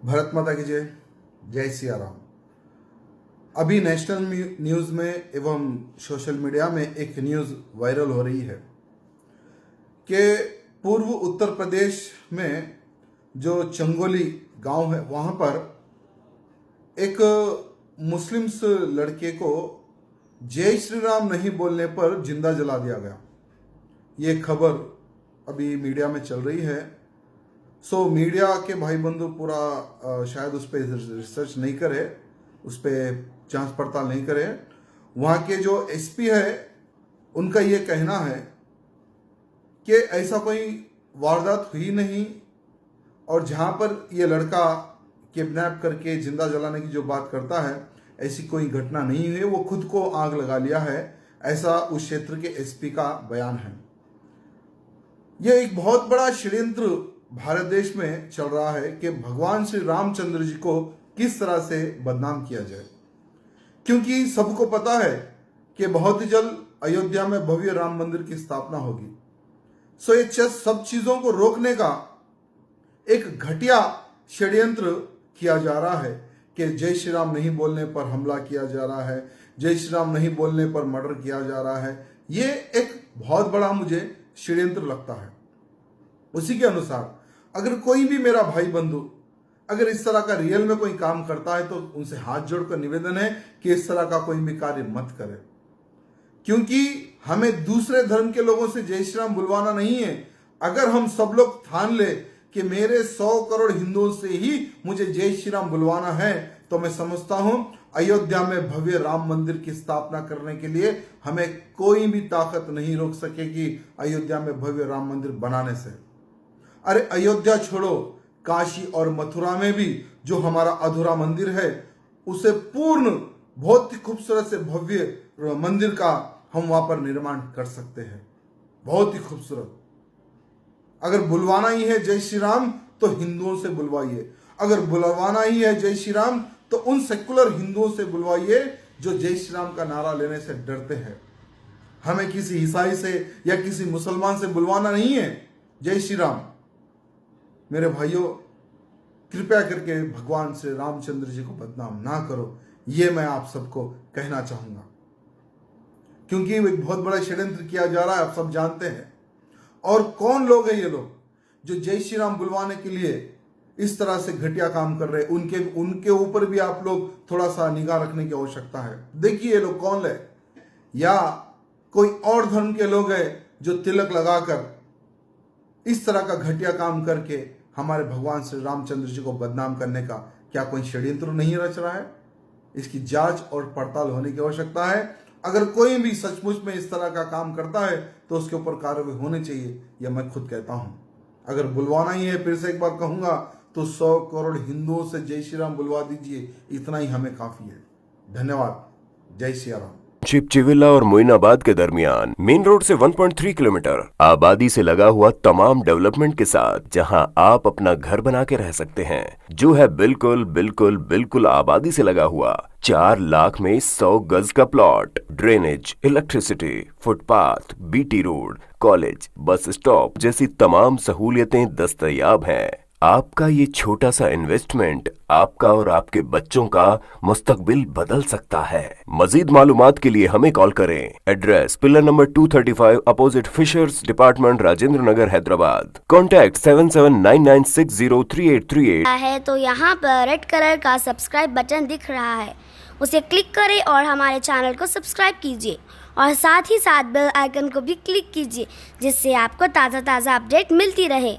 भारत माता की जय। जय सिया राम। अभी नेशनल न्यूज़ में एवं सोशल मीडिया में एक न्यूज़ वायरल हो रही है कि पूर्व उत्तर प्रदेश में जो चंगोली गांव है वहाँ पर एक मुस्लिम्स लड़के को जय श्री राम नहीं बोलने पर जिंदा जला दिया गया। ये खबर अभी मीडिया में चल रही है। मीडिया के भाई बंधु पूरा शायद उस पर रिसर्च नहीं करे, उस पर जांच पड़ताल नहीं करे। वहाँ के जो एसपी है उनका ये कहना है कि ऐसा कोई वारदात हुई नहीं और जहाँ पर ये लड़का किडनैप करके जिंदा जलाने की जो बात करता है ऐसी कोई घटना नहीं हुई, वो खुद को आग लगा लिया है, ऐसा उस क्षेत्र के एसपी का बयान है। यह एक बहुत बड़ा षड्यंत्र भारत देश में चल रहा है कि भगवान श्री रामचंद्र जी को किस तरह से बदनाम किया जाए, क्योंकि सबको पता है कि बहुत ही जल्द अयोध्या में भव्य राम मंदिर की स्थापना होगी। ये सब चीजों को रोकने का एक घटिया षड्यंत्र किया जा रहा है कि जय श्री राम नहीं बोलने पर हमला किया जा रहा है, जय श्री राम नहीं बोलने पर मर्डर किया जा रहा है। ये एक बहुत बड़ा मुझे षड्यंत्र लगता है। उसी के अनुसार अगर कोई भी मेरा भाई बंधु अगर इस तरह का रियल में कोई काम करता है तो उनसे हाथ जोड़कर निवेदन है कि इस तरह का कोई भी कार्य मत करे, क्योंकि हमें दूसरे धर्म के लोगों से जय श्री राम बुलवाना नहीं है। अगर हम सब लोग ठान ले कि मेरे 100 करोड़ हिंदुओं से ही मुझे जय श्री राम बुलवाना है, तो मैं समझता हूं अयोध्या में भव्य राम मंदिर की स्थापना करने के लिए हमें कोई भी ताकत नहीं रोक सकेगी अयोध्या में भव्य राम मंदिर बनाने से। अरे अयोध्या छोड़ो, काशी और मथुरा में भी जो हमारा अधूरा मंदिर है उसे पूर्ण बहुत ही खूबसूरत से भव्य मंदिर का हम वहां पर निर्माण कर सकते हैं, बहुत ही खूबसूरत। अगर बुलवाना ही है जय श्री राम तो हिंदुओं से बुलवाइए, अगर बुलवाना ही है जय श्री राम तो उन सेकुलर हिंदुओं से बुलवाइए जो जय श्री राम का नारा लेने से डरते हैं। हमें किसी ईसाई से या किसी मुसलमान से बुलवाना नहीं है जय श्री राम। मेरे भाइयों, कृपया करके भगवान श्री रामचंद्र जी को बदनाम ना करो, ये मैं आप सबको कहना चाहूंगा, क्योंकि एक बहुत बड़ा षड्यंत्र किया जा रहा है, आप सब जानते हैं। और कौन लोग हैं ये लोग जो जय श्री राम बुलवाने के लिए इस तरह से घटिया काम कर रहे हैं, उनके ऊपर भी आप लोग थोड़ा सा निगाह रखने की आवश्यकता है। देखिए ये लोग कौन है, या कोई और धर्म के लोग हैं जो तिलक लगाकर इस तरह का घटिया काम करके हमारे भगवान श्री रामचंद्र जी को बदनाम करने का क्या कोई षड्यंत्र नहीं रच रहा है? इसकी जांच और पड़ताल होने की आवश्यकता है। अगर कोई भी सचमुच में इस तरह का काम करता है तो उसके ऊपर कार्रवाई होनी चाहिए, यह मैं खुद कहता हूं। अगर बुलवाना ही है, फिर से एक बार कहूंगा, तो 100 करोड़ हिंदुओं से जय श्री राम बुलवा दीजिए, इतना ही हमें काफी है। धन्यवाद। जय सिया राम। चिपचिविला और मोइनाबाद के दरमियान मेन रोड से 1.3 किलोमीटर आबादी से लगा हुआ तमाम डेवलपमेंट के साथ जहां आप अपना घर बना के रह सकते हैं, जो है बिल्कुल बिल्कुल बिल्कुल आबादी से लगा हुआ। 4 लाख में 100 गज का plot, drainage, electricity, footpath, BT road, college, bus stop जैसी तमाम सहूलियतें दस्तयाब हैं। आपका ये छोटा सा इन्वेस्टमेंट आपका और आपके बच्चों का मुस्तकबिल बदल सकता है। मजीद मालूमात के लिए हमें कॉल करें। Address pillar number 235 opposite fishers department, Rajendra Nagar, Hyderabad. Contact 7799603838 है तो यहाँ पर रेड कलर का सब्सक्राइब बटन दिख रहा है, उसे क्लिक करें और हमारे चैनल को सब्सक्राइब कीजिए और साथ ही साथ बेल आइकन को भी क्लिक कीजिए, जिससे आपको ताज़ा अपडेट मिलती रहे।